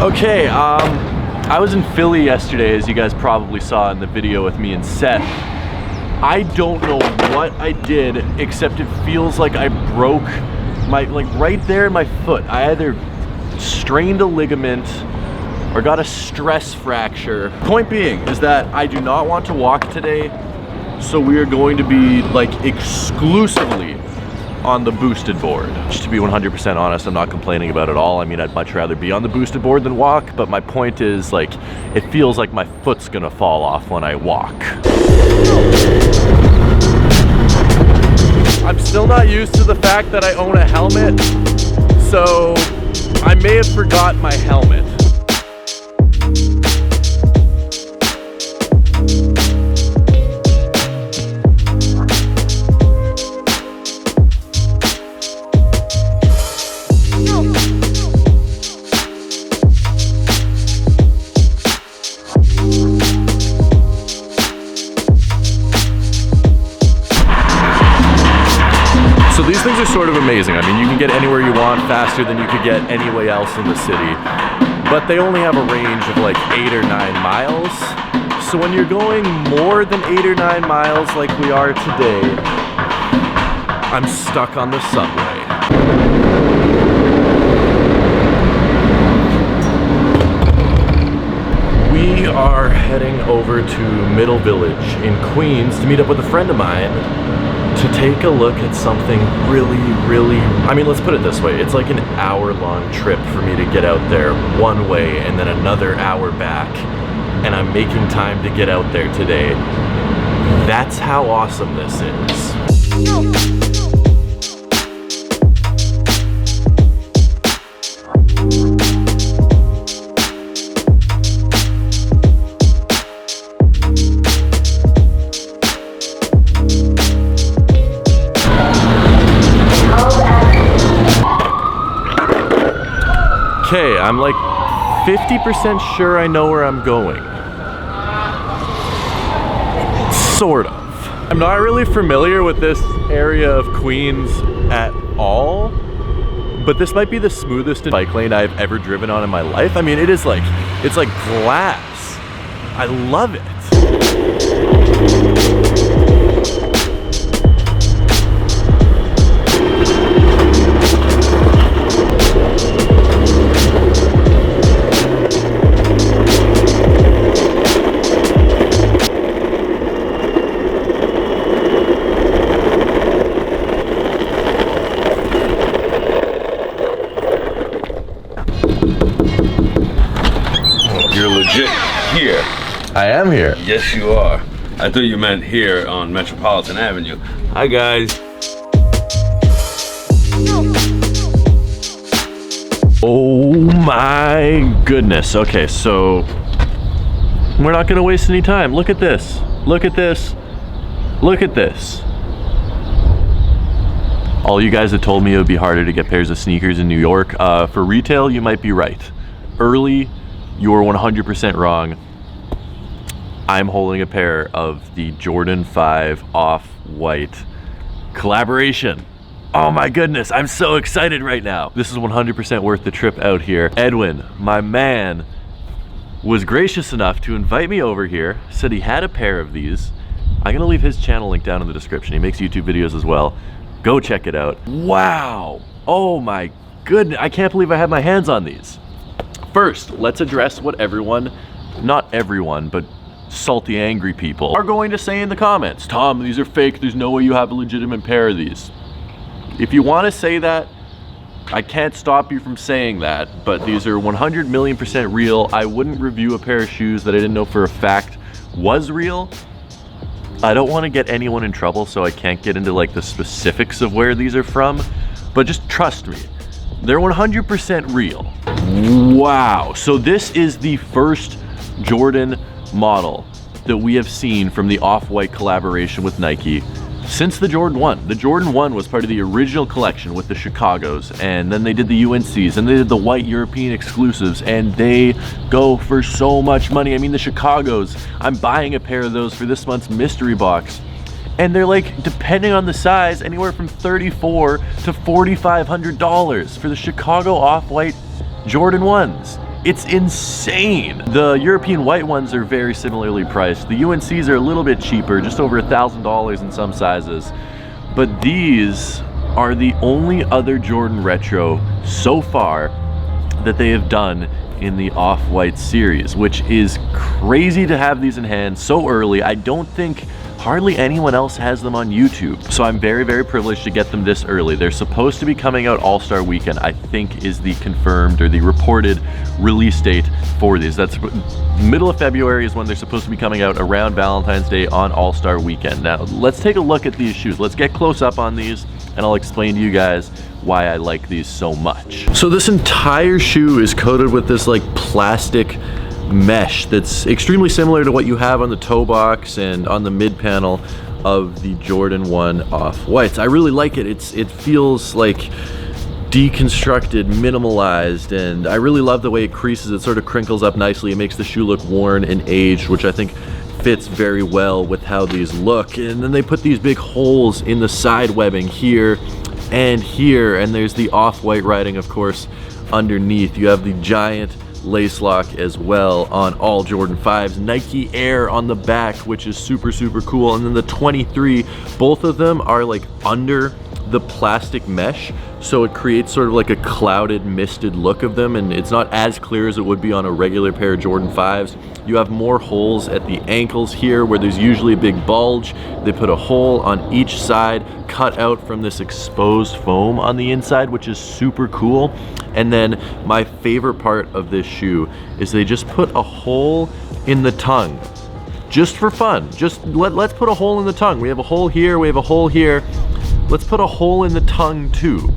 Okay, I was in Philly yesterday, as you guys probably saw in the video with me and Seth. I don't know what I did, except it feels like I broke my, like right there in my foot. I either strained a ligament or got a stress fracture. Point being is that I do not want to walk today, so we are going to be like exclusively on the boosted board. Just to be 100% honest, I'm not complaining about it all. I mean, I'd much rather be on the boosted board than walk, but my point is, like, it feels like my foot's gonna fall off when I walk. I'm still not used to the fact that I own a helmet, so I may have forgot my helmet. So these things are sort of amazing. I mean, you can get anywhere you want faster than you could get anywhere else in the city, but they only have a range of like 8 or 9 miles. So when you're going more than 8 or 9 miles like we are today, I'm stuck on the subway. We are heading over to Middle Village in Queens to meet up with a friend of mine to take a look at something really, I mean, let's put it this way, it's like an hour-long trip for me to get out there one way and then another hour back, and I'm making time to get out there today. That's how awesome this is. Okay, I'm like 50% sure I know where I'm going. Sort of. I'm not really familiar with this area of Queens at all, but this might be the smoothest bike lane I've ever driven on in my life. I mean, it is like, it's like glass. I love it. You're legit here. I am here. Yes, you are. I thought you meant here on Metropolitan Avenue. Hi, guys. Oh my goodness. Okay, so we're not gonna waste any time. Look at this. Look at this. Look at this. All you guys that told me it would be harder to get pairs of sneakers in New York, for retail, you might be right. Early, you're 100% wrong. I'm holding a pair of the Jordan 5 Off-White collaboration. Oh my goodness, I'm so excited right now. This is 100% worth the trip out here. Edwin, my man, was gracious enough to invite me over here, said he had a pair of these. I'm gonna leave his channel link down in the description. He makes YouTube videos as well. Go check it out. Wow, oh my goodness, I can't believe I have my hands on these. First, let's address what everyone, not everyone, but salty, angry people are going to say in the comments. Tom, these are fake. There's no way you have a legitimate pair of these. If you want to say that, I can't stop you from saying that, but these are 100 million% real. I wouldn't review a pair of shoes that I didn't know for a fact was real. I don't want to get anyone in trouble, so I can't get into like the specifics of where these are from, but just trust me. They're 100% real. Wow. So this is the first Jordan model that we have seen from the Off-White collaboration with Nike since the Jordan 1. The Jordan 1 was part of the original collection with the Chicagos, and then they did the UNCs, and they did the white European exclusives, and they go for so much money. I mean, the Chicagos, I'm buying a pair of those for this month's mystery box. And they're like, depending on the size, anywhere from $3,400 to $4,500 for the Chicago Off-White Jordan 1s. It's insane. The European white ones are very similarly priced. The UNCs are a little bit cheaper, just over $1,000 in some sizes. But these are the only other Jordan Retro so far that they have done in the Off-White series, which is crazy to have these in hand so early. I don't think hardly anyone else has them on YouTube. So I'm very, very privileged to get them this early. They're supposed to be coming out All-Star Weekend, I think is the confirmed or the reported release date for these. That's middle of February is when they're supposed to be coming out, around Valentine's Day on All-Star Weekend. Now, let's take a look at these shoes. Let's get close up on these and I'll explain to you guys why I like these so much. So this entire shoe is coated with this like plastic mesh that's extremely similar to what you have on the toe box and on the mid panel of the Jordan 1 Off-Whites. I really like it. It feels like deconstructed, minimalized, and I really love the way it creases. It sort of crinkles up nicely. It makes the shoe look worn and aged, which I think fits very well with how these look. And then they put these big holes in the side webbing here, and there's the Off-White writing, of course, underneath. You have the giant lace lock as well on all Jordan 5s. Nike Air on the back, which is super, super cool. And then the 23, both of them are like under the plastic mesh, so it creates sort of like a clouded, misted look of them, and it's not as clear as it would be on a regular pair of Jordan 5s. You have more holes at the ankles here where there's usually a big bulge. They put a hole on each side cut out from this exposed foam on the inside, which is super cool. And then my favorite part of this shoe is they just put a hole in the tongue just for fun. Just let's put a hole in the tongue. We have a hole here, we have a hole here. Let's put a hole in the tongue too.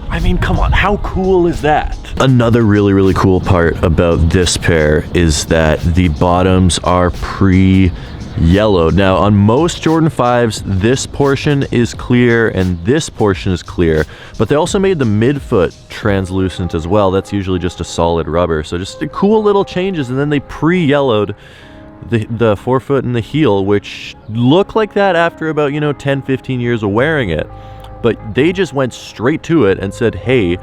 I mean, come on, how cool is that? Another really, really cool part about this pair is that the bottoms are pre-yellowed. Now, on most Jordan 5s, this portion is clear and this portion is clear, but they also made the midfoot translucent as well. That's usually just a solid rubber. So just cool little changes, and then they pre-yellowed the forefoot and the heel, which look like that after about, 10, 15 years of wearing it. But they just went straight to it and said, hey,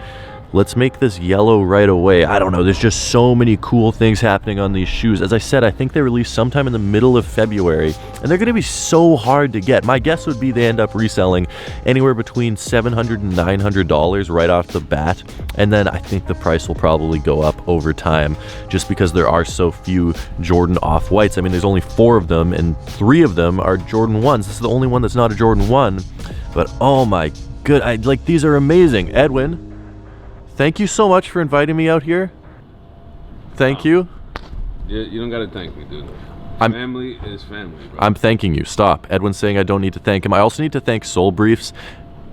let's make this yellow right away. I don't know, there's just so many cool things happening on these shoes. As I said, I think they released sometime in the middle of February, and they're gonna be so hard to get. My guess would be they end up reselling anywhere between $700 and $900 right off the bat, and then I think the price will probably go up over time just because there are so few Jordan Off-Whites. I mean, there's only 4 of them, and 3 of them are Jordan 1s. This is the only one that's not a Jordan 1, but oh my good, these are amazing. Edwin, thank you so much for inviting me out here. Thank you. You don't gotta thank me, dude. Family is family, bro. I'm thanking you. Stop. Edwin's saying I don't need to thank him. I also need to thank Soul Briefs.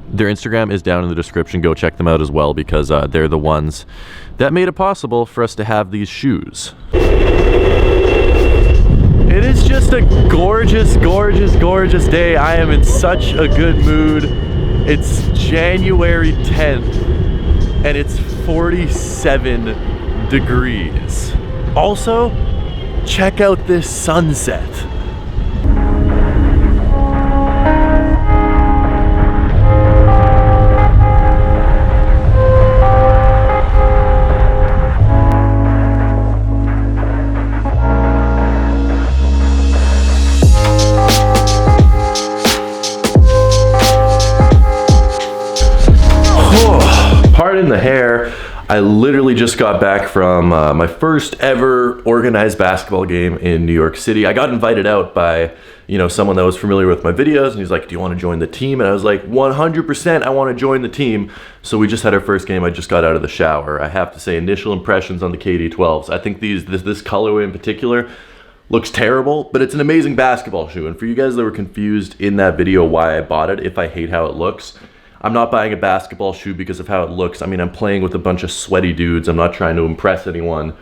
Their Instagram is down in the description. Go check them out as well, because they're the ones that made it possible for us to have these shoes. It is just a gorgeous, gorgeous, gorgeous day. I am in such a good mood. It's January 10th. and it's 47 degrees. Also, check out this sunset. Pardon the hair. I literally just got back from my first ever organized basketball game in New York City. I got invited out by, someone that was familiar with my videos, and he's like, do you want to join the team? And I was like, 100% I want to join the team. So we just had our first game. I just got out of the shower. I have to say, initial impressions on the KD12s. I think this colorway in particular looks terrible, but it's an amazing basketball shoe. And for you guys that were confused in that video why I bought it, if I hate how it looks, I'm not buying a basketball shoe because of how it looks. I mean, I'm playing with a bunch of sweaty dudes. I'm not trying to impress anyone.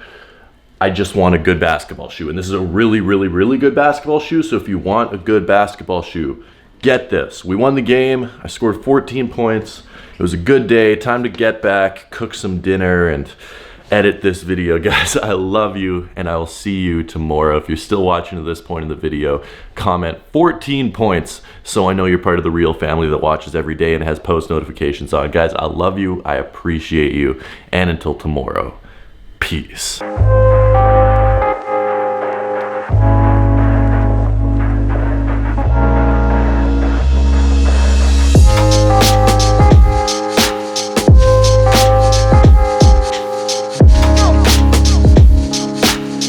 I just want a good basketball shoe. And this is a really, really, really good basketball shoe. So if you want a good basketball shoe, get this. We won the game. I scored 14 points. It was a good day. Time to get back, cook some dinner, and edit this video. Guys, I love you, and I will see you tomorrow. If you're still watching to this point in the video, comment 14 points so I know you're part of the real family that watches every day and has post notifications on. Guys, I love you, I appreciate you, and until tomorrow, peace. Peace.